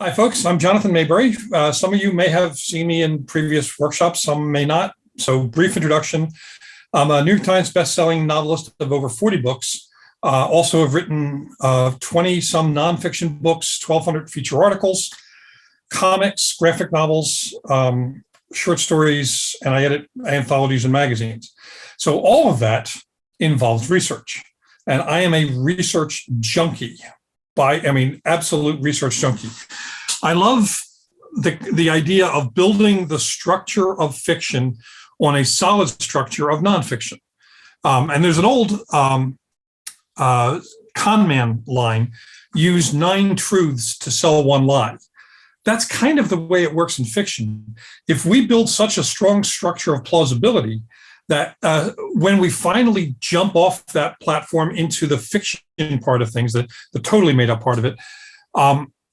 Hi, folks. I'm Jonathan Maberry. Some of you may have seen me in previous workshops, some may not. So, brief introduction. I'm a New York Times best-selling novelist of over 40 books. Also have written 20-some nonfiction books, 1,200 feature articles, comics, graphic novels, short stories, and I edit anthologies and magazines. So all of that involves research. And I am a research junkie. Absolute research junkie. I love the idea of building the structure of fiction on a solid structure of nonfiction. And there's an old con man line, use 9 truths to sell 1 lie. That's kind of the way it works in fiction. If we build such a strong structure of plausibility that when we finally jump off that platform into the fiction part of things, the totally made up part of it,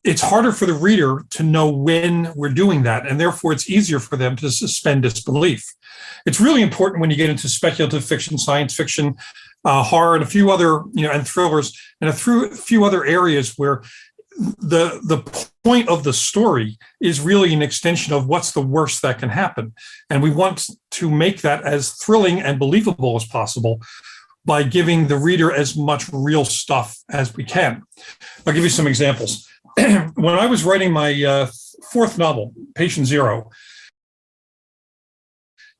it's harder for the reader to know when we're doing that, and therefore it's easier for them to suspend disbelief. It's really important when you get into speculative fiction, science fiction, horror, and a few other, and thrillers, and a few other areas where the point of the story is really an extension of what's the worst that can happen. And we want to make that as thrilling and believable as possible by giving the reader as much real stuff as we can. I'll give you some examples. When I was writing my 4th novel, Patient Zero,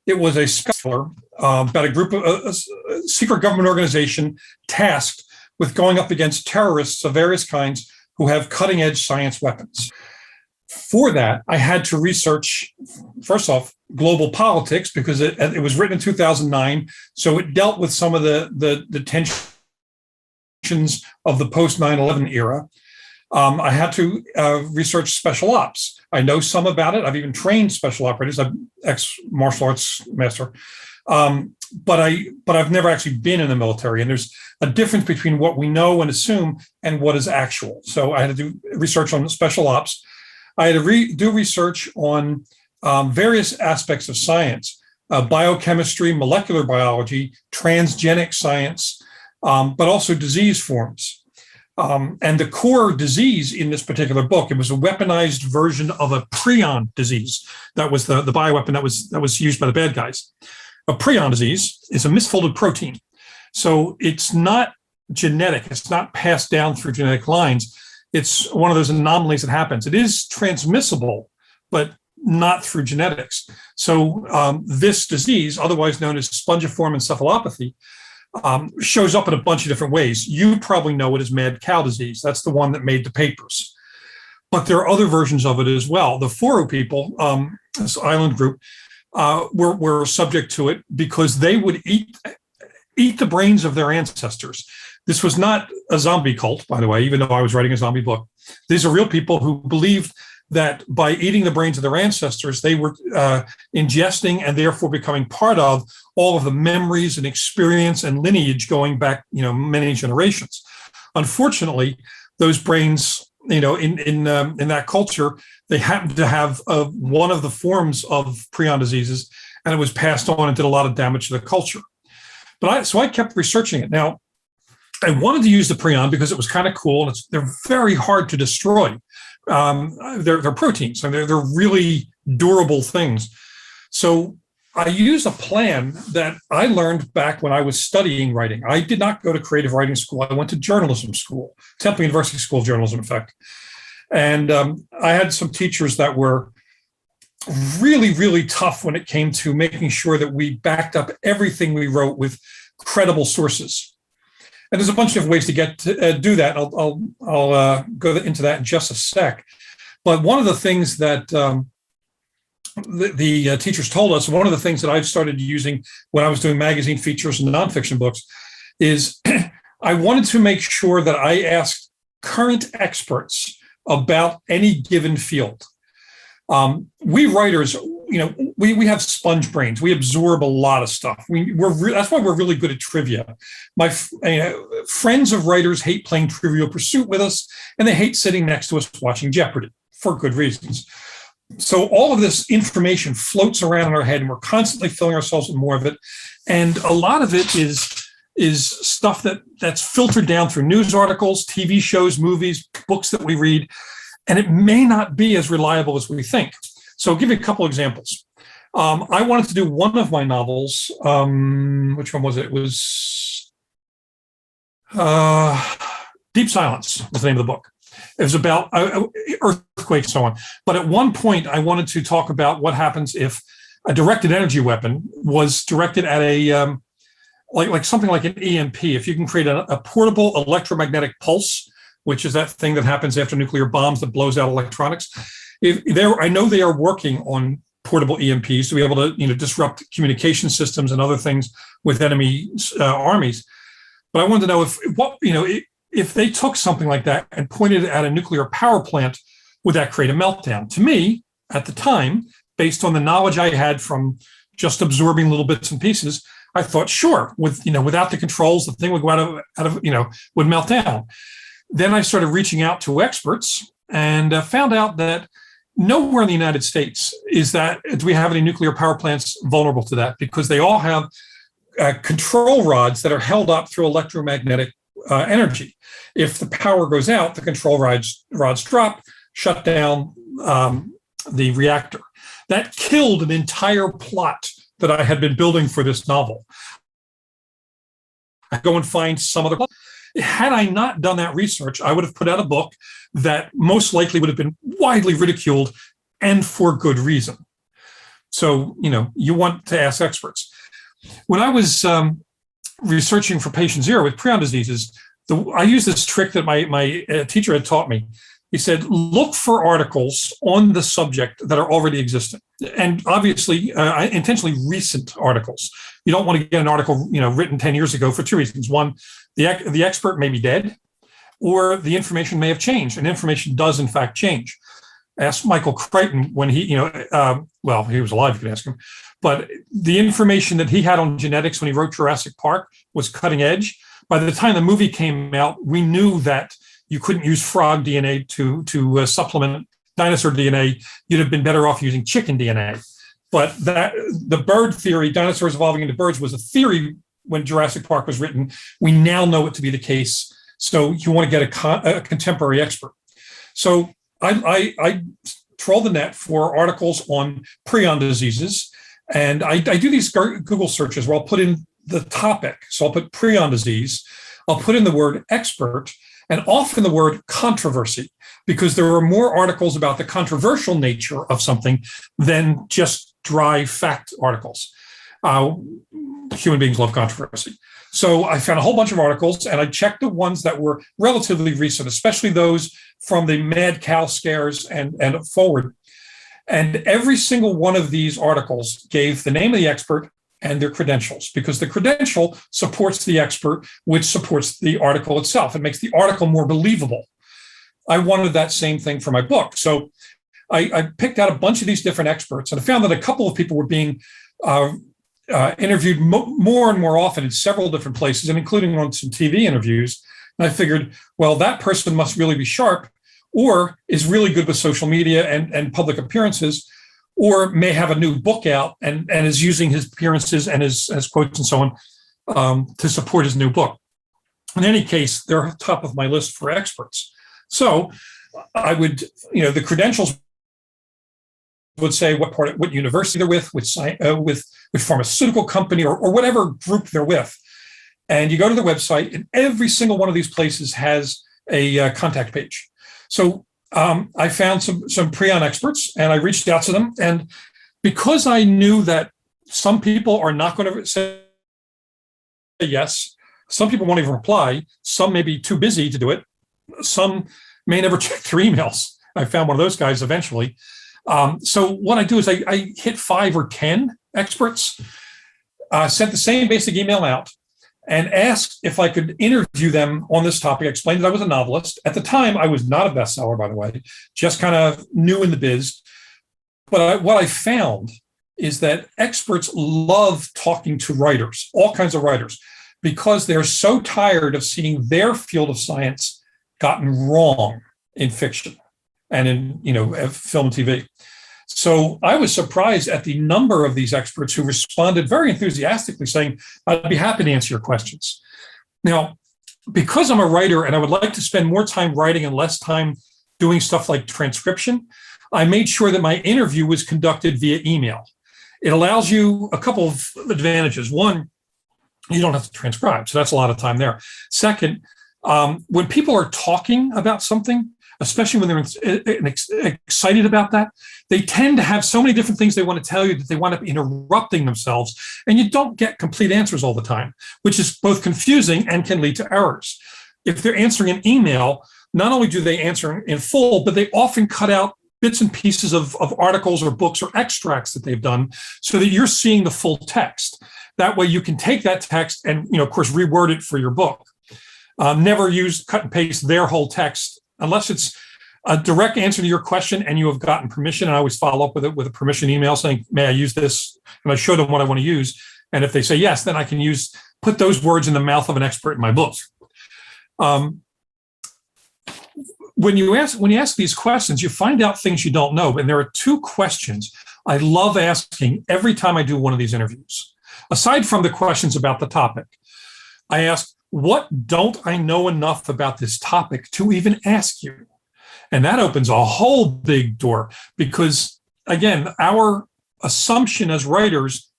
it was a scholar about a group of a secret government organization tasked with going up against terrorists of various kinds who have cutting-edge science weapons. For that, I had to research, first off, global politics, because it was written in 2009, so it dealt with some of the tensions of the post-9/11 era. I had to research special ops. I know some about it. I've even trained special operators. I'm ex-martial arts master. But I've never actually been in the military, and there's a difference between what we know and assume and what is actual. So I had to do research on special ops. I had to do research on various aspects of science, biochemistry, molecular biology, transgenic science, but also disease forms. And the core disease in this particular book, it was a weaponized version of a prion disease. That was the bioweapon that was used by the bad guys. A prion disease is a misfolded protein. So it's not genetic. It's not passed down through genetic lines. It's one of those anomalies that happens. It is transmissible, but not through genetics. So this disease, otherwise known as Spongiform Encephalopathy, shows up in a bunch of different ways. You probably know it as mad cow disease. That's the one that made the papers. But there are other versions of it as well. The Foro people, this island group, were subject to it because they would eat the brains of their ancestors. This was not a zombie cult, by the way, even though I was writing a zombie book. These are real people who believed that by eating the brains of their ancestors, they were ingesting and therefore becoming part of all of the memories and experience and lineage going back, many generations. Unfortunately, those brains, in that culture, they happened to have one of the forms of prion diseases, and it was passed on and did a lot of damage to the culture. So I kept researching it. Now, I wanted to use the prion because it was kind of cool, and they're very hard to destroy. They're proteins, and they're really durable things. So I used a plan that I learned back when I was studying writing. I did not go to creative writing school. I went to journalism school, Temple University School of Journalism, in fact. And I had some teachers that were really, really tough when it came to making sure that we backed up everything we wrote with credible sources. And there's a bunch of ways to get to do that. I'll go into that in just a sec. But one of the things that the teachers told us, one of the things that I've started using when I was doing magazine features and nonfiction books, is I wanted to make sure that I asked current experts about any given field. We writers, we have sponge brains. We absorb a lot of stuff. That's why we're really good at trivia. My friends of writers hate playing Trivial Pursuit with us, and they hate sitting next to us watching Jeopardy for good reasons. So all of this information floats around in our head, and we're constantly filling ourselves with more of it. And a lot of it is stuff that's filtered down through news articles, TV shows, movies, books that we read. and it may not be as reliable as we think. So I'll give you a couple examples. I wanted to do one of my novels. Which one was it? It was Deep Silence was the name of the book. It was about earthquakes and so on. But at one point, I wanted to talk about what happens if a directed energy weapon was directed at a like something like an EMP. If you can create a portable electromagnetic pulse, which is that thing that happens after nuclear bombs that blows out electronics. I know they are working on portable EMPs to be able to disrupt communication systems and other things with enemy armies. But I wanted to know if they took something like that and pointed it at a nuclear power plant, would that create a meltdown? To me, at the time, based on the knowledge I had from just absorbing little bits and pieces, I thought, sure, without the controls, the thing would go out of would melt down. Then I started reaching out to experts and found out that nowhere in the United States do we have any nuclear power plants vulnerable to that, because they all have control rods that are held up through electromagnetic energy. If the power goes out, the control rods drop, shut down the reactor. That killed an entire plot that I had been building for this novel. I go and find some other. Had I not done that research, I would have put out a book that most likely would have been widely ridiculed, and for good reason. So, you want to ask experts. When I was researching for patient zero with prion diseases, I used this trick that my teacher had taught me. He said, look for articles on the subject that are already existing. And obviously, intentionally recent articles. You don't want to get an article, written 10 years ago for two reasons. One, the expert may be dead, or the information may have changed, and information does in fact change. Ask Michael Crichton when he, he was alive, you can ask him, but the information that he had on genetics when he wrote Jurassic Park was cutting edge. By the time the movie came out, we knew that you couldn't use frog DNA to supplement dinosaur DNA. You'd have been better off using chicken DNA. But the bird theory, dinosaurs evolving into birds, was a theory when Jurassic Park was written. We now know it to be the case. So you want to get a contemporary expert. So I troll the net for articles on prion diseases. And I do these Google searches where I'll put in the topic. So I'll put prion disease. I'll put in the word expert, and often the word controversy, because there are more articles about the controversial nature of something than just dry fact articles. Human beings love controversy. So I found a whole bunch of articles, and I checked the ones that were relatively recent, especially those from the mad cow scares and forward. And every single one of these articles gave the name of the expert and their credentials, because the credential supports the expert, which supports the article itself. It makes the article more believable. I wanted that same thing for my book. So I picked out a bunch of these different experts, and I found that a couple of people were being interviewed more and more often in several different places, and including on some TV interviews. And I figured, well, that person must really be sharp, or is really good with social media and public appearances, or may have a new book out and is using his appearances and his quotes and so on to support his new book. In any case, they're top of my list for experts. So I would, the credentials would say what university they're with, which pharmaceutical company or whatever group they're with. And you go to the website, and every single one of these places has a contact page. So I found some prion experts, and I reached out to them. And because I knew that some people are not going to say yes, some people won't even reply, some may be too busy to do it, some may never check their emails. I found one of those guys eventually. So what I do is I hit 5 or 10 experts, sent the same basic email out, and asked if I could interview them on this topic. I explained that I was a novelist. At the time, I was not a bestseller, by the way, just kind of new in the biz. But what I found is that experts love talking to writers, all kinds of writers, because they're so tired of seeing their field of science gotten wrong in fiction and in film and TV. So I was surprised at the number of these experts who responded very enthusiastically, saying, I'd be happy to answer your questions. Now, because I'm a writer and I would like to spend more time writing and less time doing stuff like transcription, I made sure that my interview was conducted via email. It allows you a couple of advantages. One, you don't have to transcribe, so that's a lot of time there. Second, when people are talking about something, especially when they're excited about that, they tend to have so many different things they want to tell you that they wind up interrupting themselves, and you don't get complete answers all the time, which is both confusing and can lead to errors. If they're answering an email, not only do they answer in full, but they often cut out bits and pieces of articles or books or extracts that they've done so that you're seeing the full text. That way you can take that text and, of course, reword it for your book. Never use cut and paste their whole text unless it's a direct answer to your question and you have gotten permission. And I always follow up with it with a permission email saying, may I use this? And I show them what I want to use. And if they say yes, then I can put those words in the mouth of an expert in my book. When you ask these questions, you find out things you don't know. And there are two questions I love asking every time I do one of these interviews. Aside from the questions about the topic, I ask, what don't I know enough about this topic to even ask you? And that opens a whole big door because, again, our assumption as writers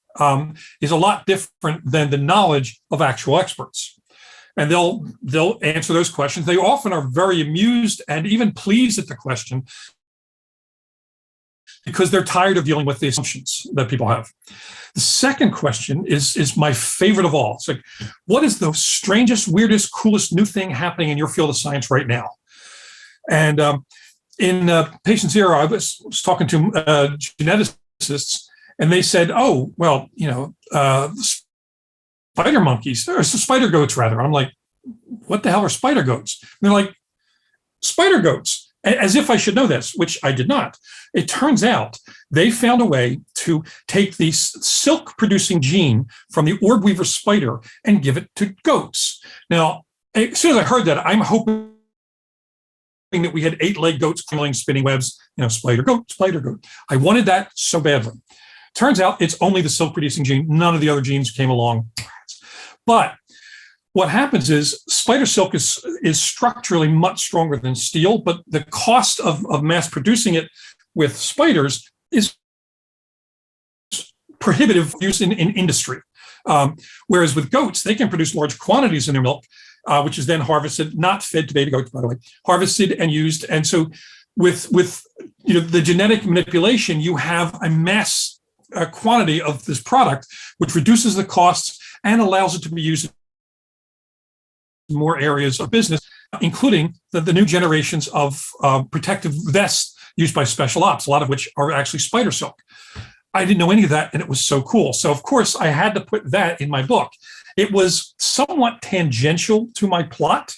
is a lot different than the knowledge of actual experts. And they'll answer those questions. They often are very amused and even pleased at the question because they're tired of dealing with the assumptions that people have. The second question is my favorite of all. It's like, what is the strangest, weirdest, coolest new thing happening in your field of science right now? And in Patient Zero, I was talking to geneticists, and they said, oh, well, spider monkeys, or spider goats, rather. I'm like, what the hell are spider goats? And they're like, spider goats, as if I should know this, which I did not. It turns out they found a way to take the silk-producing gene from the orb weaver spider and give it to goats. Now, as soon as I heard that, I'm hoping that we had 8-legged goats crawling, spinning webs, spider goat, spider goat. I wanted that so badly. Turns out it's only the silk-producing gene. None of the other genes came along. But what happens is spider silk is structurally much stronger than steel, but the cost of mass producing it with spiders is prohibitive use in industry. Whereas with goats, they can produce large quantities in their milk, which is then harvested, not fed to baby goats, by the way, harvested and used. And so with the genetic manipulation, you have a mass quantity of this product, which reduces the costs and allows it to be used in more areas of business, including the new generations of protective vests used by special ops, a lot of which are actually spider silk. I didn't know any of that, and it was so cool. So, of course, I had to put that in my book. It was somewhat tangential to my plot,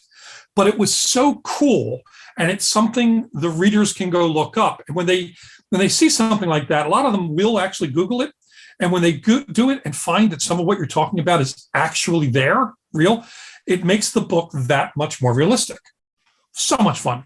but it was so cool, and it's something the readers can go look up. And when they see something like that, a lot of them will actually Google it. And when they do it and find that some of what you're talking about is actually real, it makes the book that much more realistic. So much fun.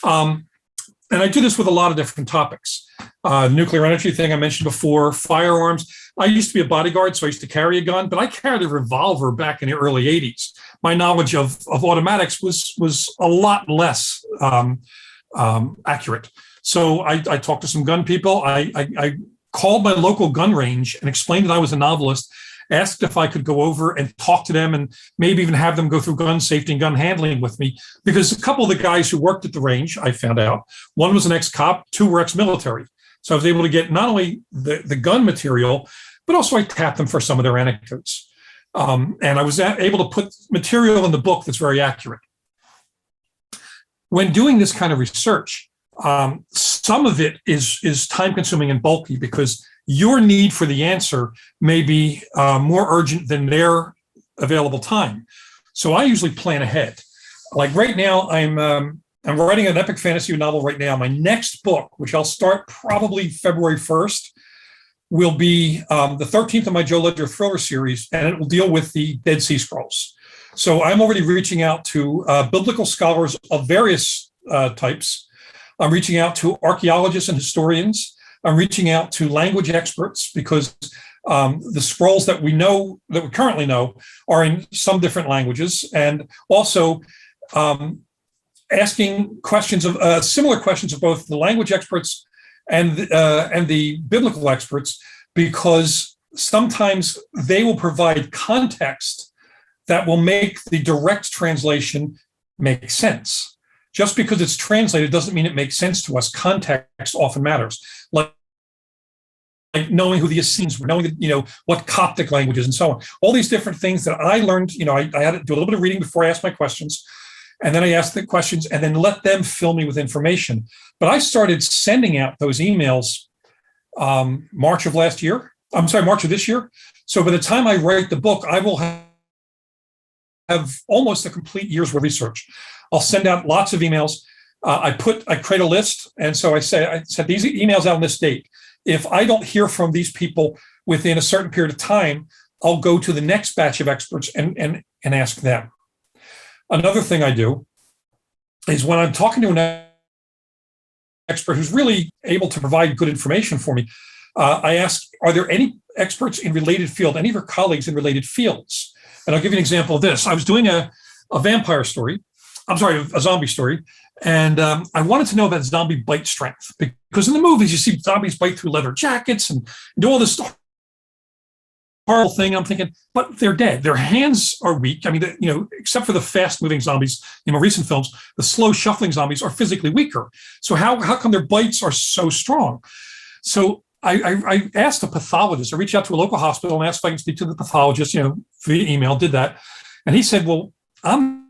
And I do this with a lot of different topics. Nuclear energy thing I mentioned before, firearms. I used to be a bodyguard, so I used to carry a gun, but I carried a revolver back in the early 80s. My knowledge of automatics was a lot less accurate. So I talked to some gun people. I called my local gun range and explained that I was a novelist, asked if I could go over and talk to them and maybe even have them go through gun safety and gun handling with me. Because a couple of the guys who worked at the range, I found out, one was an ex-cop, 2 were ex-military. So I was able to get not only the gun material, but also I tapped them for some of their anecdotes. And I was able to put material in the book that's very accurate. When doing this kind of research, some of it is time-consuming and bulky because your need for the answer may be more urgent than their available time. So I usually plan ahead. Like right now, I'm writing an epic fantasy novel right now. My next book, which I'll start probably February 1st, will be the 13th of my Joe Ledger thriller series, and it will deal with the Dead Sea Scrolls. So I'm already reaching out to biblical scholars of various types. I'm reaching out to archaeologists and historians. I'm reaching out to language experts because the scrolls that we currently know, are in some different languages. And also, asking questions of similar questions of both the language experts and the biblical experts, because sometimes they will provide context that will make the direct translation make sense. Just because it's translated doesn't mean it makes sense to us. Context often matters. Like knowing who the Essenes were, knowing what Coptic language is, and so on. All these different things that I learned. I had to do a little bit of reading before I asked my questions, and then I asked the questions, and then let them fill me with information. But I started sending out those emails March of this year. So by the time I write the book, I will have almost a complete year's worth of research. I'll send out lots of emails. I create a list, and so I said these emails out on this date. If I don't hear from these people within a certain period of time, I'll go to the next batch of experts and ask them. Another thing I do is when I'm talking to an expert who's really able to provide good information for me, I ask, are there any experts in related field, any of your colleagues in related fields? And I'll give you an example of this. I was doing a zombie story, and I wanted to know about zombie bite strength, because in the movies you see zombies bite through leather jackets and do all this horrible thing. I'm thinking, but they're dead. Their hands are weak. I mean, except for the fast-moving zombies in more recent films, the slow shuffling zombies are physically weaker. So how come their bites are so strong? So I asked a pathologist. I reached out to a local hospital and asked if I could speak to the pathologist, via email, did that. And he said, well, I'm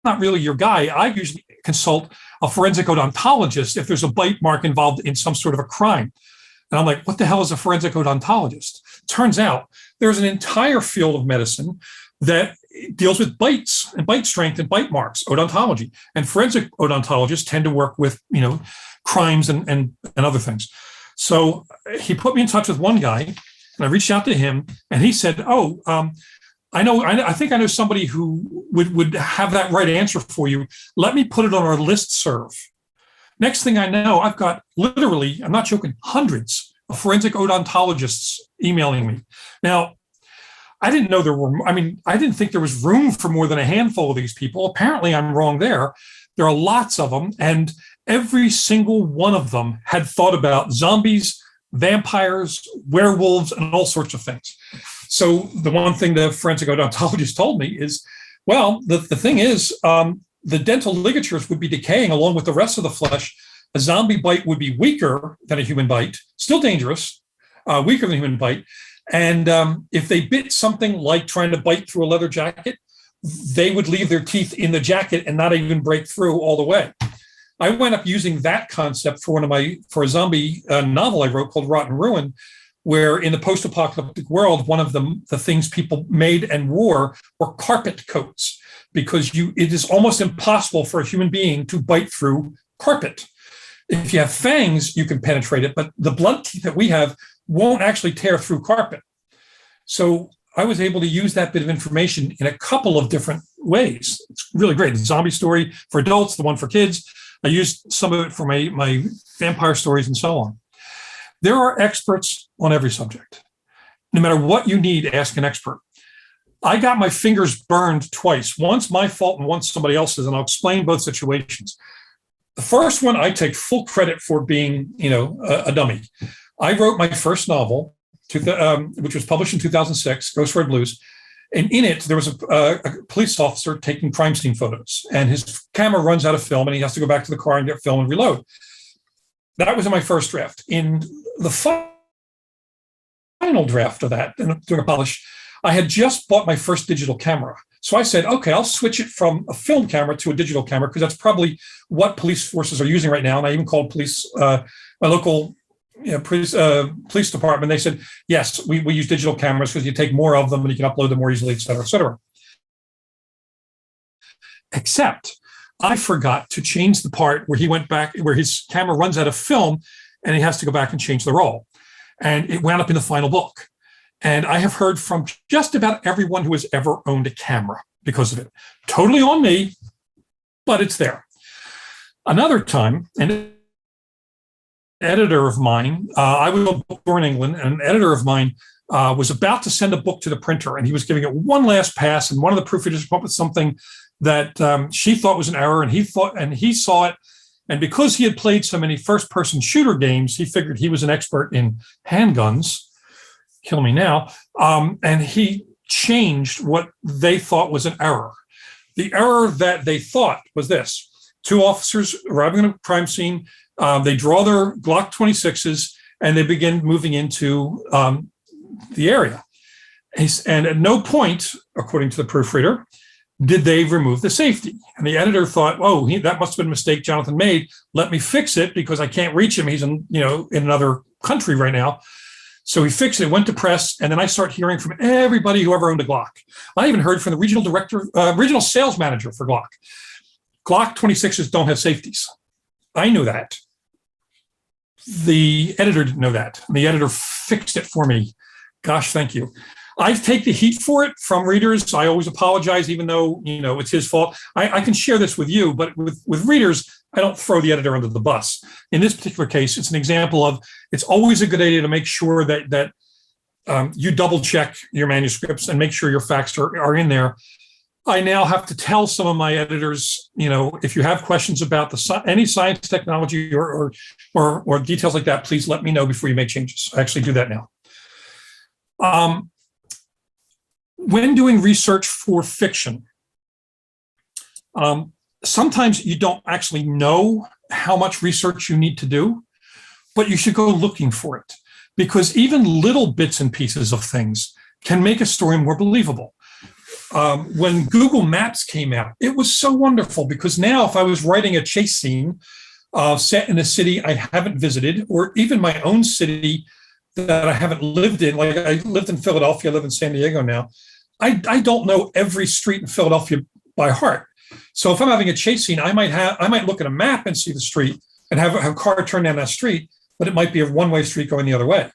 not really your guy. I usually consult a forensic odontologist if there's a bite mark involved in some sort of a crime. And I'm like, what the hell is a forensic odontologist? Turns out there's an entire field of medicine that deals with bites and bite strength and bite marks, odontology. And forensic odontologists tend to work with, crimes and other things. So he put me in touch with one guy, and I reached out to him, and he said, I think I know somebody who would have that right answer for you. Let me put it on our listserv. Next thing I know, I've got literally, I'm not joking, hundreds of forensic odontologists emailing me. Now, I didn't think there was room for more than a handful of these people. Apparently, I'm wrong there. There are lots of them, and every single one of them had thought about zombies, vampires, werewolves, and all sorts of things. So the one thing the forensic odontologist told me is, well, the thing is, the dental ligatures would be decaying along with the rest of the flesh. A zombie bite would be weaker than a human bite, still dangerous, weaker than a human bite. And if they bit something like trying to bite through a leather jacket, they would leave their teeth in the jacket and not even break through all the way. I went up using that concept for a zombie novel I wrote called Rotten Ruin, where in the post-apocalyptic world, one of the things people made and wore were carpet coats, because it is almost impossible for a human being to bite through carpet. If you have fangs, you can penetrate it, but the blunt teeth that we have won't actually tear through carpet. So I was able to use that bit of information in a couple of different ways. It's really great. The zombie story for adults, the one for kids. I used some of it for my vampire stories and so on. There are experts on every subject. No matter what you need, ask an expert. I got my fingers burned twice, once my fault and once somebody else's, and I'll explain both situations. The first one, I take full credit for being, a dummy. I wrote my first novel, which was published in 2006, Ghost Red Blues. And in it, there was a police officer taking crime scene photos, and his camera runs out of film, and he has to go back to the car and get film and reload. That was in my first draft. In the final draft of that, during a polish, I had just bought my first digital camera. So I said, okay, I'll switch it from a film camera to a digital camera, because that's probably what police forces are using right now. And I even called my local police department. They said, yes, we use digital cameras because you take more of them and you can upload them more easily, et cetera, et cetera. Except I forgot to change the part where he went back, where his camera runs out of film and he has to go back and change the roll. And it wound up in the final book. And I have heard from just about everyone who has ever owned a camera because of it. Totally on me, but it's there. Another time, an editor of mine, I was a bookstore in England, and an editor of mine was about to send a book to the printer, and he was giving it one last pass, and one of the proofreaders came up with something that she thought was an error, and he saw it. And because he had played so many first-person shooter games, he figured he was an expert in handguns. Kill me now. And he changed what they thought was an error. The error that they thought was this: two officers arriving at a crime scene, they draw their Glock 26s, and they begin moving into the area. And at no point, according to the proofreader, did they remove the safety. And the editor thought, oh, that must have been a mistake Jonathan made. Let me fix it because I can't reach him. He's in another country right now. So he fixed it, went to press, and then I start hearing from everybody who ever owned a Glock. I even heard from the regional sales manager for Glock. Glock 26s don't have safeties. I knew that. The editor didn't know that. And the editor fixed it for me. Gosh, thank you. I take the heat for it from readers. I always apologize, even though it's his fault. I can share this with you, but with readers, I don't throw the editor under the bus. In this particular case, it's an example of it's always a good idea to make sure that you double check your manuscripts and make sure your facts are in there. I now have to tell some of my editors, if you have questions about any science, technology, or details like that, please let me know before you make changes. I actually do that now. When doing research for fiction, sometimes you don't actually know how much research you need to do, but you should go looking for it, because even little bits and pieces of things can make a story more believable. When Google Maps came out, it was so wonderful, because now if I was writing a chase scene set in a city I haven't visited, or even my own city that I haven't lived in, like I lived in Philadelphia, I live in San Diego now, I don't know every street in Philadelphia by heart. So if I'm having a chase scene, I might look at a map and see the street and have a car turn down that street, but it might be a one-way street going the other way.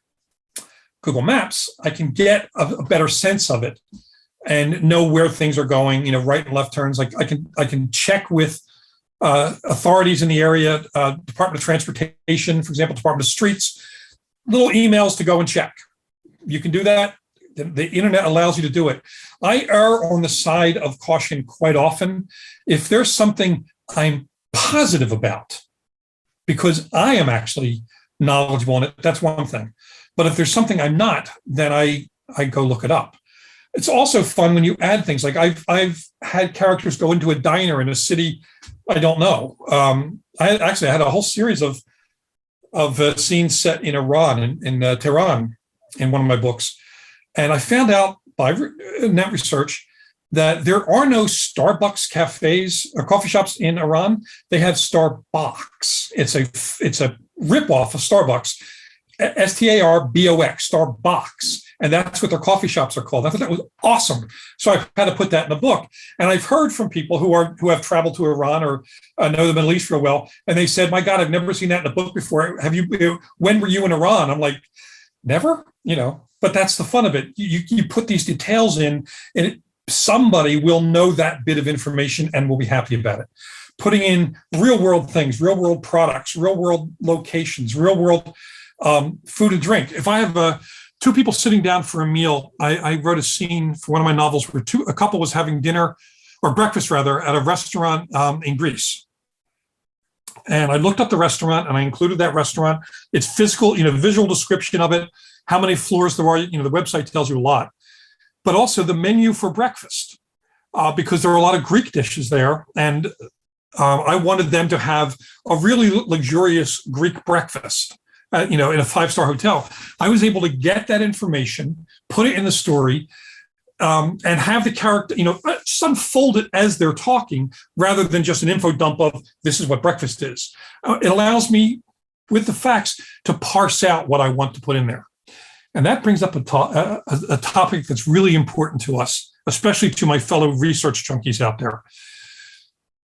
Google Maps, I can get a better sense of it and know where things are going, right and left turns. Like I can check with authorities in the area, Department of Transportation, for example, Department of Streets, little emails to go and check. You can do that. The internet allows you to do it. I err on the side of caution quite often. If there's something I'm positive about, because I am actually knowledgeable in it, that's one thing. But if there's something I'm not, then I go look it up. It's also fun when you add things. Like I've had characters go into a diner in a city I don't know. I had a whole series of scenes set in Iran, in Tehran, in one of my books. And I found out by net research that there are no Starbucks cafes or coffee shops in Iran. They have Starbucks. It's a ripoff of Starbucks, S-T-A-R-B-O-X, Starbucks. And that's what their coffee shops are called. I thought that was awesome. So I had to put that in the book. And I've heard from people who have traveled to Iran or know the Middle East real well. And they said, my God, I've never seen that in a book before. When were you in Iran? I'm like, never, But that's the fun of it. You put these details in, and somebody will know that bit of information and will be happy about it. Putting in real world things, real world products, real world locations, real world food and drink. If I have two people sitting down for a meal, I wrote a scene for one of my novels where a couple was having dinner, or breakfast rather, at a restaurant in Greece. And I looked up the restaurant and I included that restaurant, its physical, visual description of it, how many floors there are, the website tells you a lot, but also the menu for breakfast, because there are a lot of Greek dishes there. And I wanted them to have a really luxurious Greek breakfast, in a 5-star hotel. I was able to get that information, put it in the story, and have the character, just unfold it as they're talking, rather than just an info dump of this is what breakfast is. It allows me, with the facts, to parse out what I want to put in there. And that brings up a topic that's really important to us, especially to my fellow research junkies out there.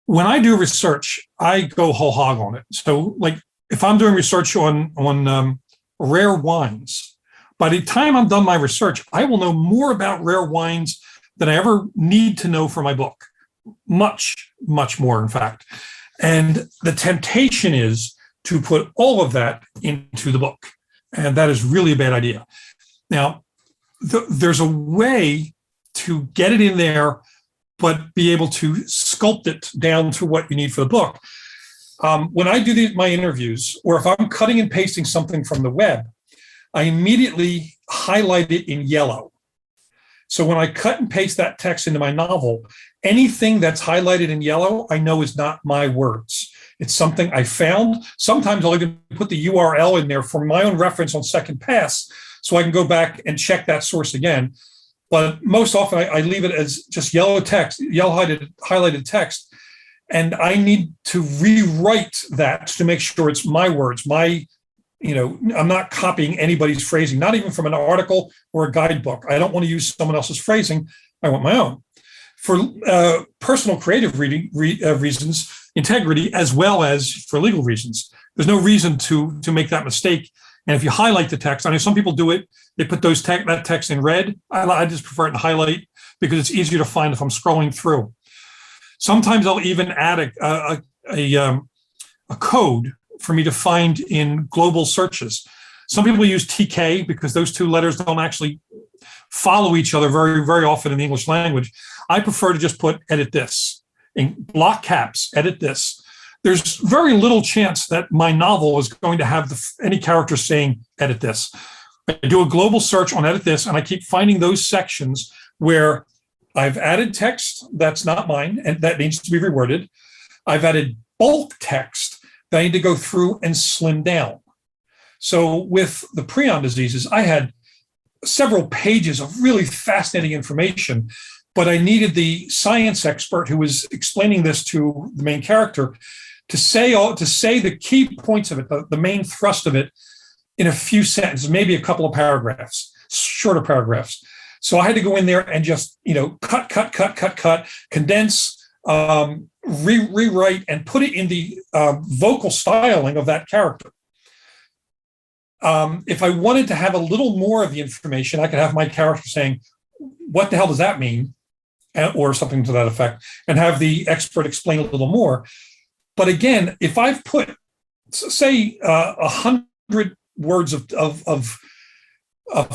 When I do research, I go whole hog on it. So, like, if I'm doing research on rare wines, by the time I'm done my research, I will know more about rare wines than I ever need to know for my book. Much, much more, in fact. And the temptation is to put all of that into the book. And that is really a bad idea. Now, there's a way to get it in there but be able to sculpt it down to what you need for the book. When I do my interviews, or if I'm cutting and pasting something from the web, I immediately highlight it in yellow. So when I cut and paste that text into my novel, anything that's highlighted in yellow, I know is not my words. It's something I found. Sometimes I'll even put the URL in there for my own reference on second pass, so I can go back and check that source again. But most often I leave it as just yellow text, highlighted text. And I need to rewrite that to make sure it's my words, I'm not copying anybody's phrasing, not even from an article or a guidebook. I don't want to use someone else's phrasing. I want my own. For personal creative reasons, integrity, as well as for legal reasons. There's no reason to make that mistake. And if you highlight the text, I know some people do it, they put that text in red. I just prefer it to highlight because it's easier to find if I'm scrolling through. Sometimes I'll even add a code for me to find in global searches. Some people use TK because those two letters don't actually follow each other very, very often in the English language. I prefer to just put edit this in block caps, edit this. There's very little chance that my novel is going to have any character saying edit this. I do a global search on edit this, and I keep finding those sections where I've added text that's not mine and that needs to be reworded. I've added bulk text that I need to go through and slim down. So with the prion diseases, I had several pages of really fascinating information, but I needed the science expert who was explaining this to the main character to say the key points of it, the main thrust of it, in a few sentences, maybe a couple of paragraphs, shorter paragraphs. So I had to go in there and just, cut, condense, rewrite, and put it in the vocal styling of that character. If I wanted to have a little more of the information, I could have my character saying, "What the hell does that mean?" or something to that effect, and have the expert explain a little more. But again, if I've put, say, 100 words of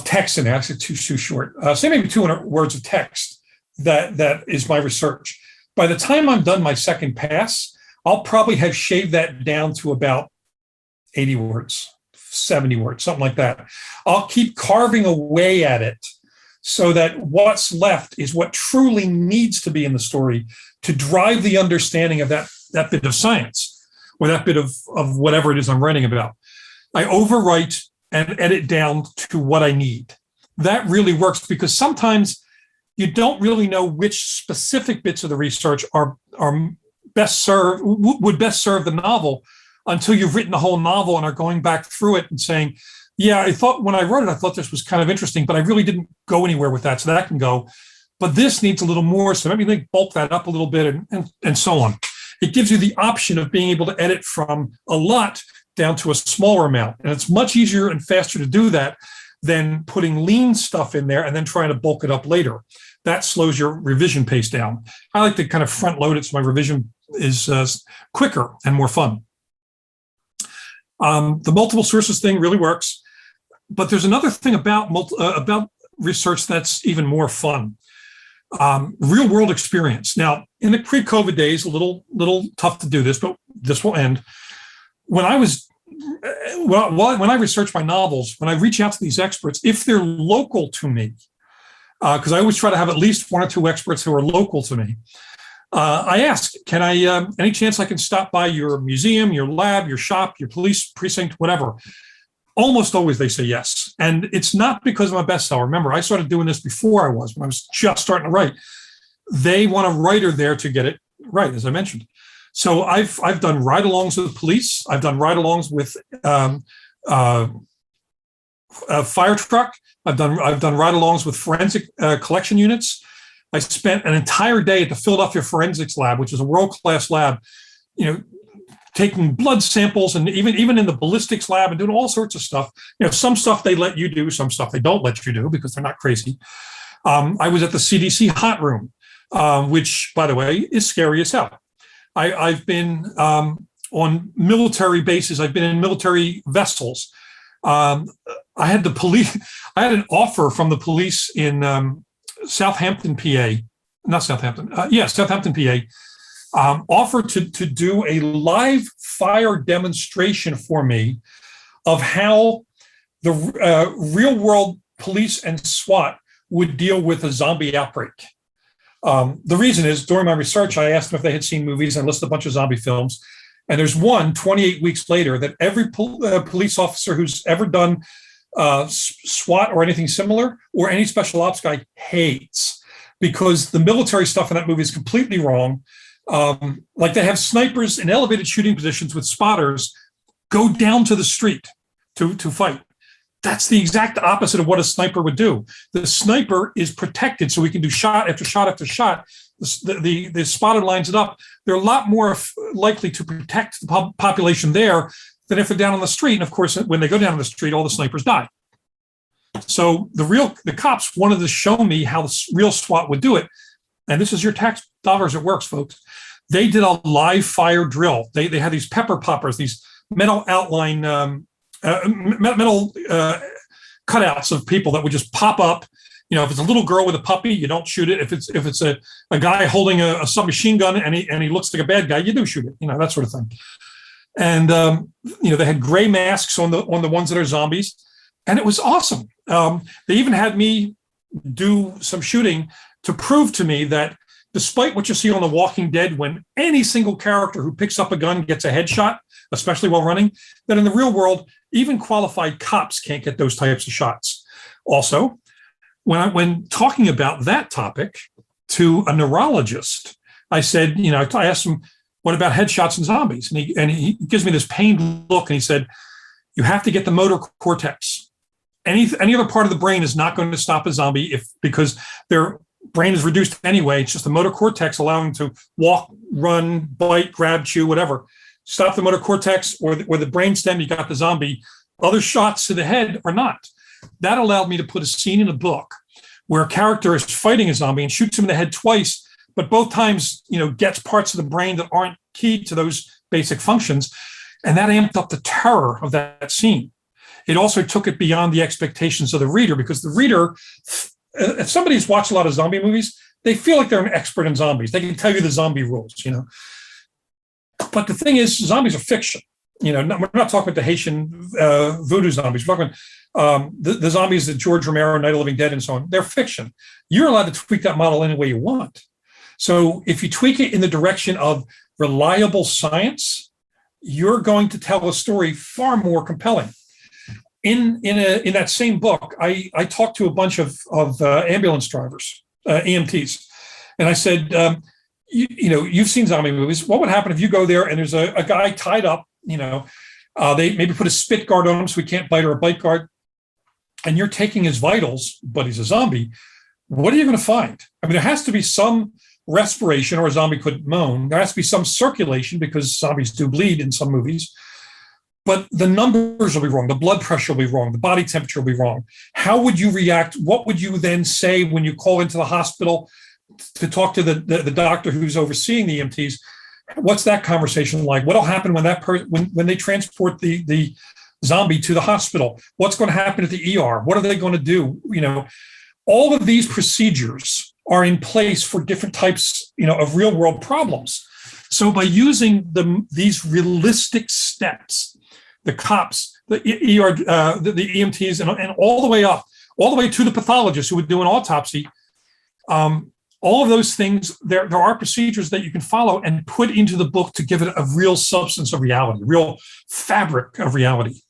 text in there, actually too short, say maybe 200 words of text, that is my research. By the time I'm done my second pass, I'll probably have shaved that down to about 80 words, 70 words, something like that. I'll keep carving away at it so that what's left is what truly needs to be in the story to drive the understanding of that bit of science or that bit of whatever it is I'm writing about. I overwrite and edit down to what I need. That really works because sometimes you don't really know which specific bits of the research are best served, would best serve the novel until you've written the whole novel and are going back through it and saying, yeah, I thought when I wrote it, I thought this was kind of interesting, but I really didn't go anywhere with that. So that can go, but this needs a little more. So maybe they bulk that up a little bit and so on. It gives you the option of being able to edit from a lot down to a smaller amount. And it's much easier and faster to do that than putting lean stuff in there and then trying to bulk it up later. That slows your revision pace down. I like to kind of front load it so my revision is quicker and more fun. The multiple sources thing really works, but there's another thing about research that's even more fun. Real world experience. Now, in the pre-COVID days, a little tough to do this, but this will end. When I research my novels, when I reach out to these experts, if they're local to me, because I always try to have at least one or two experts who are local to me, I ask, can I, any chance I can stop by your museum, your lab, your shop, your police precinct, whatever? Almost always they say yes. And it's not because I'm a bestseller. Remember, I started doing this before when I was just starting to write. They want a writer there to get it right, as I mentioned. So I've done ride-alongs with police. I've done ride-alongs with a fire truck. I've done ride-alongs with forensic collection units. I spent an entire day at the Philadelphia Forensics Lab, which is a world-class lab, taking blood samples and even in the ballistics lab and doing all sorts of stuff. Some stuff they let you do, some stuff they don't let you do because they're not crazy. I was at the CDC hot room, which, by the way, is scary as hell. I've been on military bases. I've been in military vessels. I had an offer from the police in Southampton, PA, not Southampton. Southampton, PA. Offered to do a live fire demonstration for me of how the real world police and SWAT would deal with a zombie outbreak. The reason is, during my research, I asked them if they had seen movies and listed a bunch of zombie films. And there's one 28 weeks later that every police officer who's ever done SWAT or anything similar, or any special ops guy, hates, because the military stuff in that movie is completely wrong. Like, they have snipers in elevated shooting positions with spotters go down to the street to fight. That's the exact opposite of what a sniper would do. The sniper is protected, so we can do shot after shot after shot. The spotter lines it up. They're a lot more likely to protect the population there than if they're down on the street. And of course, when they go down on the street, all the snipers die. So the cops wanted to show me how the real SWAT would do it. And this is your tax dollars it works, folks. They did a live fire drill. They had these pepper poppers, these metal outline, metal cutouts of people that would just pop up. You know, if it's a little girl with a puppy, you don't shoot it. If it's a guy holding a submachine gun and he looks like a bad guy, you do shoot it. You know, that sort of thing. And they had gray masks on the ones that are zombies, and it was awesome. They even had me do some shooting to prove to me that, despite what you see on The Walking Dead, when any single character who picks up a gun gets a headshot, especially while running, that in the real world, even qualified cops can't get those types of shots. Also, when talking about that topic to a neurologist, I said, I asked him, what about headshots and zombies? And he gives me this pained look, and he said, you have to get the motor cortex. Any other part of the brain is not going to stop a zombie because their brain is reduced anyway. It's just the motor cortex allowing them to walk, run, bite, grab, chew, whatever. Stop the motor cortex or the brain stem, you got the zombie. Other shots to the head are not. That allowed me to put a scene in a book where a character is fighting a zombie and shoots him in the head twice, but both times, gets parts of the brain that aren't key to those basic functions. And that amped up the terror of that scene. It also took it beyond the expectations of the reader, because the reader, if somebody's watched a lot of zombie movies, they feel like they're an expert in zombies. They can tell you the zombie rules, But the thing is, zombies are fiction. We're not talking about the Haitian voodoo zombies. We're talking the zombies that George Romero, Night of the Living Dead, and so on. They're fiction. You're allowed to tweak that model any way you want. So if you tweak it in the direction of reliable science, you're going to tell a story far more compelling. In that same book, I talked to a bunch of ambulance drivers, EMTs, and I said, you've seen zombie movies. What would happen if you go there and there's a guy tied up? They maybe put a spit guard on him so he can't bite, or a bite guard, and you're taking his vitals, but he's a zombie. What are you going to find? I mean, there has to be some respiration, or a zombie couldn't moan. There has to be some circulation, because zombies do bleed in some movies. But the numbers will be wrong. The blood pressure will be wrong. The body temperature will be wrong. How would you react? What would you then say when you call into the hospital to talk to the doctor who's overseeing the EMTs? What's that conversation like? What'll happen when when they transport the zombie to the hospital? What's going to happen at the ER? What are they going to do? All of these procedures are in place for different types, of real world problems. So by using these realistic steps, the cops, the ER, the EMTs, and all the way up, all the way to the pathologist who would do an autopsy, all of those things, there are procedures that you can follow and put into the book to give it a real substance of reality, real fabric of reality.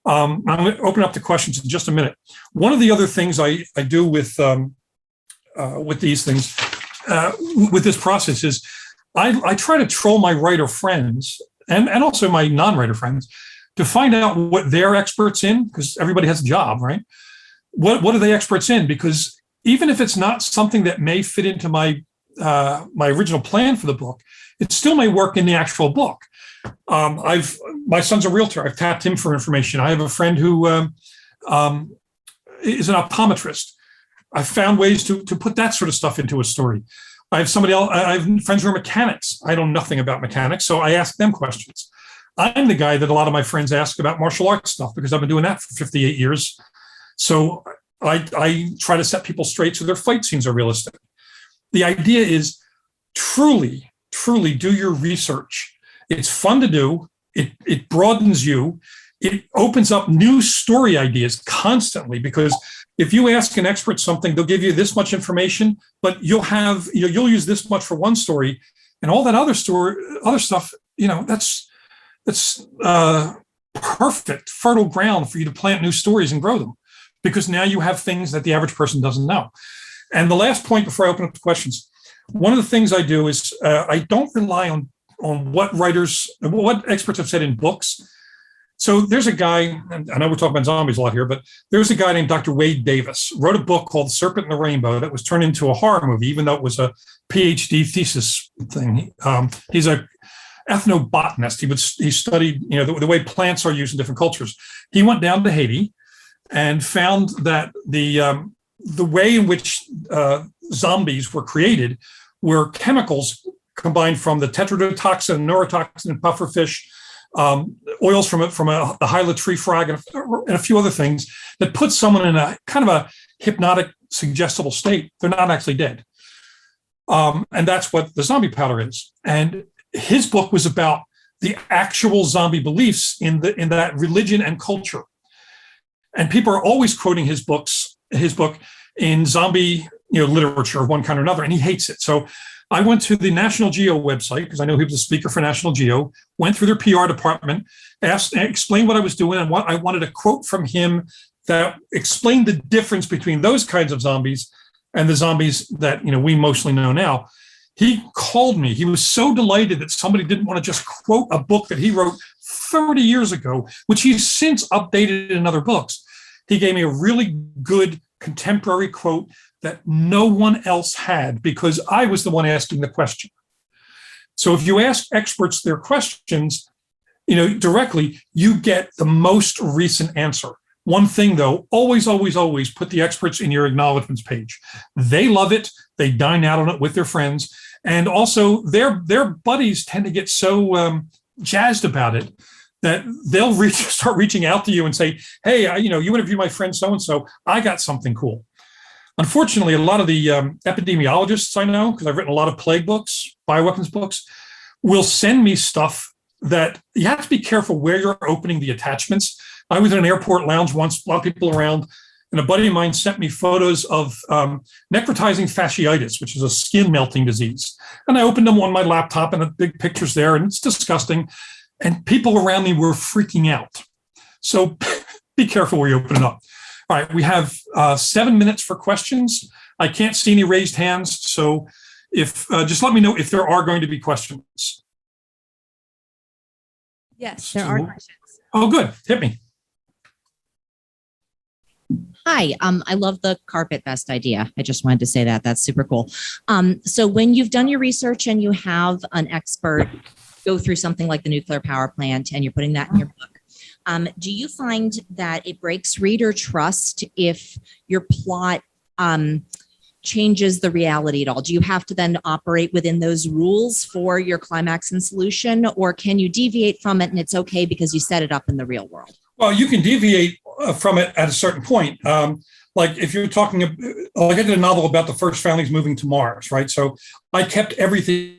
I'm going to open up to questions in just a minute. One of the other things I do with these things, with this process, is I try to troll my writer friends and also my non-writer friends to find out what they're experts in, because everybody has a job, right? What are they experts in? Because even if it's not something that may fit into my original plan for the book, it still may work in the actual book. My son's a realtor. I've tapped him for information. I have a friend who is an optometrist. I've found ways to put that sort of stuff into a story. I have somebody else. I have friends who are mechanics. I know nothing about mechanics, so I ask them questions. I'm the guy that a lot of my friends ask about martial arts stuff, because I've been doing that for 58 years. So I try to set people straight so their fight scenes are realistic. the idea is truly do your research. It's fun to do. It broadens you. It opens up new story ideas constantly, because if you ask an expert something, they'll give you this much information, but you'll use this much for one story, and all that other stuff, that's perfect fertile ground for you to plant new stories and grow them, because now you have things that the average person doesn't know. And the last point before I open up to questions, one of the things I do is I don't rely on what experts have said in books. So there's a guy, and I know we're talking about zombies a lot here, but there's a guy named Dr. Wade Davis, wrote a book called Serpent in the Rainbow that was turned into a horror movie, even though it was a PhD thesis thing. He's a ethnobotanist. He studied, the way plants are used in different cultures. He went down to Haiti and found that the way in which zombies were created were chemicals combined from the tetrodotoxin, neurotoxin, and pufferfish, oils from the hyla tree frog, and a few other things that put someone in a kind of a hypnotic, suggestible state. They're not actually dead. And that's what the zombie powder is. And his book was about the actual zombie beliefs in that religion and culture. And people are always quoting his book in zombie literature of one kind or another, and he hates it. So I went to the National Geo website, because I know he was a speaker for National Geo, went through their PR department, explained what I was doing, and what I wanted a quote from him that explained the difference between those kinds of zombies and the zombies that we mostly know now. He called me. He was so delighted that somebody didn't want to just quote a book that he wrote 30 years ago, which he's since updated in other books. He gave me a really good contemporary quote that no one else had, because I was the one asking the question. So if you ask experts their questions, directly, you get the most recent answer. One thing though, always put the experts in your acknowledgments page. They love it. They dine out on it with their friends. And also their buddies tend to get so jazzed about it that they'll start reaching out to you and say, hey, you interviewed my friend so-and-so, I got something cool. Unfortunately, a lot of the epidemiologists I know, because I've written a lot of plague books, bioweapons books, will send me stuff that you have to be careful where you're opening the attachments. I was in an airport lounge once, a lot of people around, and a buddy of mine sent me photos of necrotizing fasciitis, which is a skin melting disease. And I opened them on my laptop, and the big picture's there, and it's disgusting. And people around me were freaking out. So be careful where you open it up. All right, we have 7 minutes for questions. I can't see any raised hands, so if just let me know if there are going to be questions. Yes, there are questions. Oh, good. Hit me. Hi, I love the carpet vest idea. I just wanted to say that. That's super cool. So when you've done your research and you have an expert go through something like the nuclear power plant and you're putting that in your book, do you find that it breaks reader trust if your plot changes the reality at all? Do you have to then operate within those rules for your climax and solution, or can you deviate from it and it's okay because you set it up in the real world? Well, you can deviate from it at a certain point. Like if you're talking, like I did a novel about the first families moving to Mars, right? So I kept everything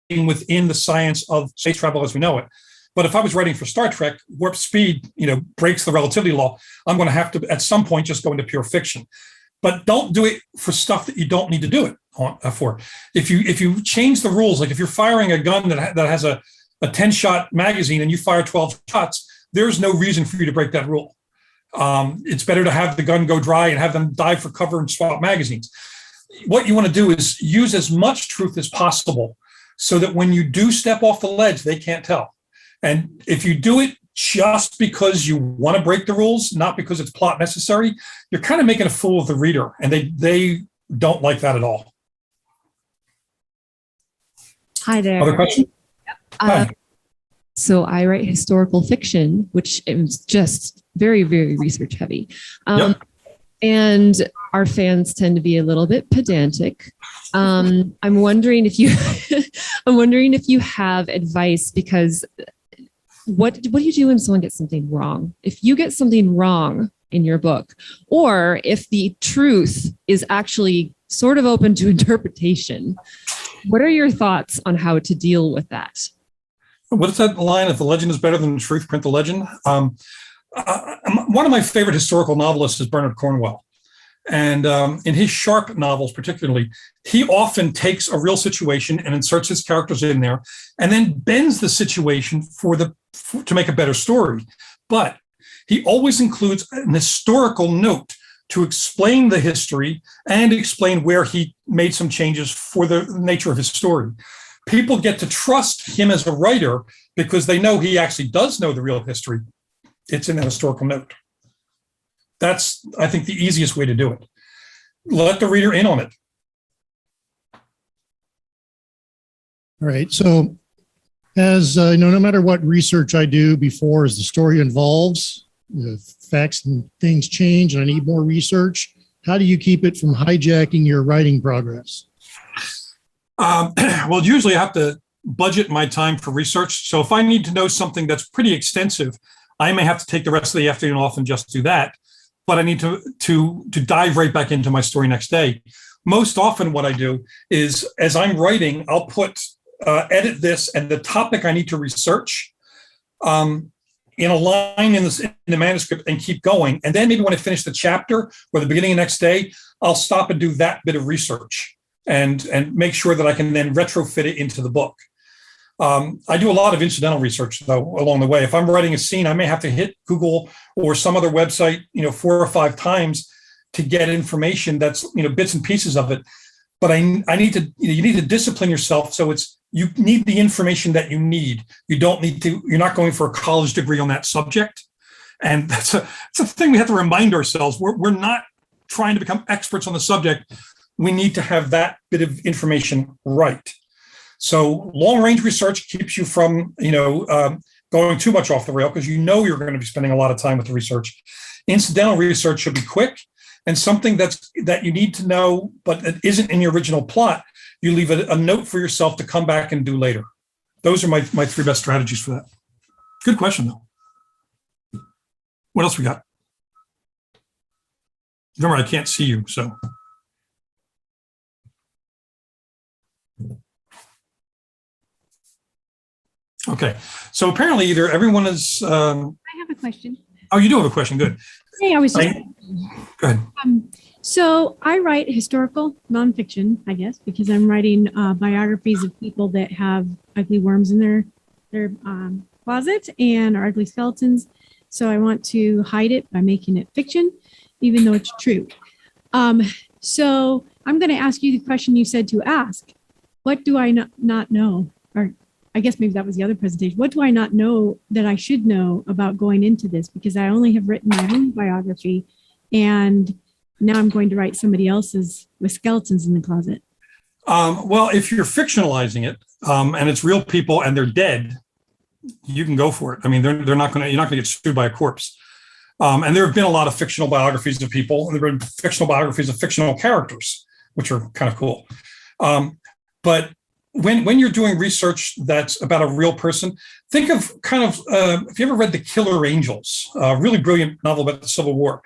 within the science of space travel as we know it. But if I was writing for Star Trek, warp speed, breaks the relativity law. I'm going to have to, at some point, just go into pure fiction. But don't do it for stuff that you don't need to do it for. If you change the rules, like if you're firing a gun that has a 10-shot magazine and you fire 12 shots, there's no reason for you to break that rule. It's better to have the gun go dry and have them dive for cover and swap magazines. What you want to do is use as much truth as possible so that when you do step off the ledge, they can't tell. And if you do it just because you want to break the rules, not because it's plot necessary, you're kind of making a fool of the reader, and they don't like that at all. Hi there. Other question? Yep. So I write historical fiction, which is just very, very research heavy. Yep. And our fans tend to be a little bit pedantic. I'm wondering if you, have advice, because what do you do when someone gets something wrong? If you get something wrong in your book, or if the truth is actually sort of open to interpretation. What are your thoughts on how to deal with that? What's that line? If the legend is better than the truth, print the legend. One of my favorite historical novelists is Bernard Cornwell. And in his sharp novels, particularly, he often takes a real situation and inserts his characters in there and then bends the situation to make a better story. But he always includes an historical note to explain the history and explain where he made some changes for the nature of his story. People get to trust him as a writer because they know he actually does know the real history. It's in a historical note. That's, I think, the easiest way to do it. Let the reader in on it. All right. So, as no matter what research I do before, as the story evolves, the facts and things change, and I need more research, how do you keep it from hijacking your writing progress? Well, usually I have to budget my time for research. So if I need to know something that's pretty extensive, I may have to take the rest of the afternoon off and just do that. But I need to dive right back into my story next day. Most often what I do is, as I'm writing, I'll edit this and the topic I need to research in a line in the manuscript and keep going. And then maybe when I finish the chapter or the beginning of the next day, I'll stop and do that bit of research and make sure that I can then retrofit it into the book. I do a lot of incidental research, though, along the way. If I'm writing a scene, I may have to hit Google or some other website, 4 or 5 times to get information that's, bits and pieces of it. But I need to, you need to discipline yourself. So you need the information that you need. You're not going for a college degree on that subject. And it's a thing we have to remind ourselves. We're not trying to become experts on the subject. We need to have that bit of information right. So long-range research keeps you from, going too much off the rail because you're going to be spending a lot of time with the research. Incidental research should be quick, and something that you need to know, but it isn't in your original plot, you leave a note for yourself to come back and do later. Those are my 3 best strategies for that. Good question, though. What else we got? Remember, I can't see you, so. Okay, so apparently either everyone is. I have a question. Oh, you do have a question. Good. Hey, I was just. Go ahead. So I write historical nonfiction, I guess, because I'm writing biographies of people that have ugly worms in their closet and are ugly skeletons. So I want to hide it by making it fiction, even though it's true. So I'm going to ask you the question you said to ask. What do I not know? Or I guess maybe that was the other presentation. What do I not know that I should know about going into this? Because I only have written my own biography, and now I'm going to write somebody else's with skeletons in the closet. Well, if you're fictionalizing it and it's real people and they're dead, you can go for it. I mean, you're not going to get sued by a corpse. And there have been a lot of fictional biographies of people, and there have been fictional biographies of fictional characters, which are kind of cool. But when you're doing research that's about a real person, think of if you ever read The Killer Angels, a really brilliant novel about the Civil War.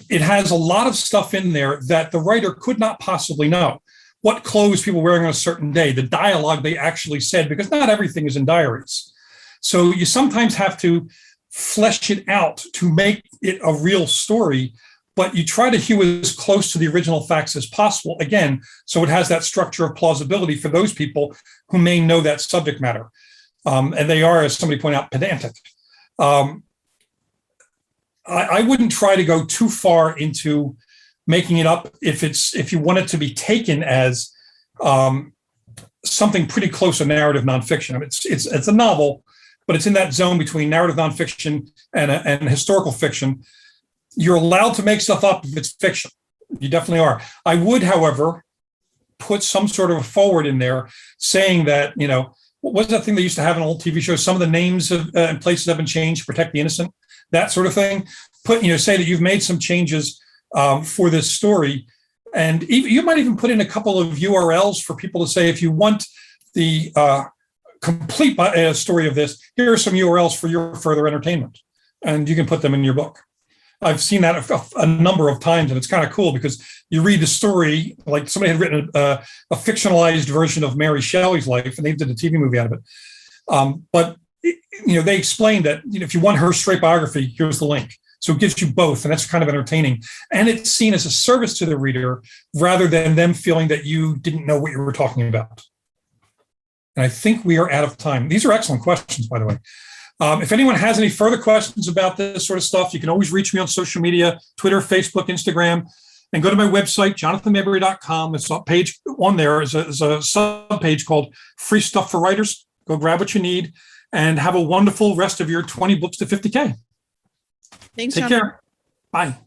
It has a lot of stuff in there that the writer could not possibly know. What clothes people were wearing on a certain day, the dialogue they actually said, because not everything is in diaries. So you sometimes have to flesh it out to make it a real story, but you try to hew as close to the original facts as possible, again, so it has that structure of plausibility for those people who may know that subject matter. And they are, as somebody pointed out, pedantic. I wouldn't try to go too far into making it up if you want it to be taken as something pretty close to narrative nonfiction. I mean, it's a novel, but it's in that zone between narrative nonfiction and historical fiction. You're allowed to make stuff up if it's fiction. You definitely are. I would, however, put some sort of a forward in there saying that, what was that thing they used to have in old TV shows? Some of the names and places have been changed to protect the innocent, that sort of thing. Say that you've made some changes for this story. And you might even put in a couple of URLs for people to say, if you want the complete story of this, here are some URLs for your further entertainment. And you can put them in your book. I've seen that a number of times, and it's kind of cool because you read the story, like somebody had written a fictionalized version of Mary Shelley's life, and they did a TV movie out of it. But they explained that if you want her straight biography, here's the link. So it gives you both, and that's kind of entertaining. And it's seen as a service to the reader rather than them feeling that you didn't know what you were talking about. And I think we are out of time. These are excellent questions, by the way. If anyone has any further questions about this sort of stuff, you can always reach me on social media, Twitter, Facebook, Instagram, and go to my website, jonathanmaberry.com. There's a page on there is a sub-page called Free Stuff for Writers. Go grab what you need and have a wonderful rest of your 20 books to 50K. Thanks, Take Jonathan. care. Bye.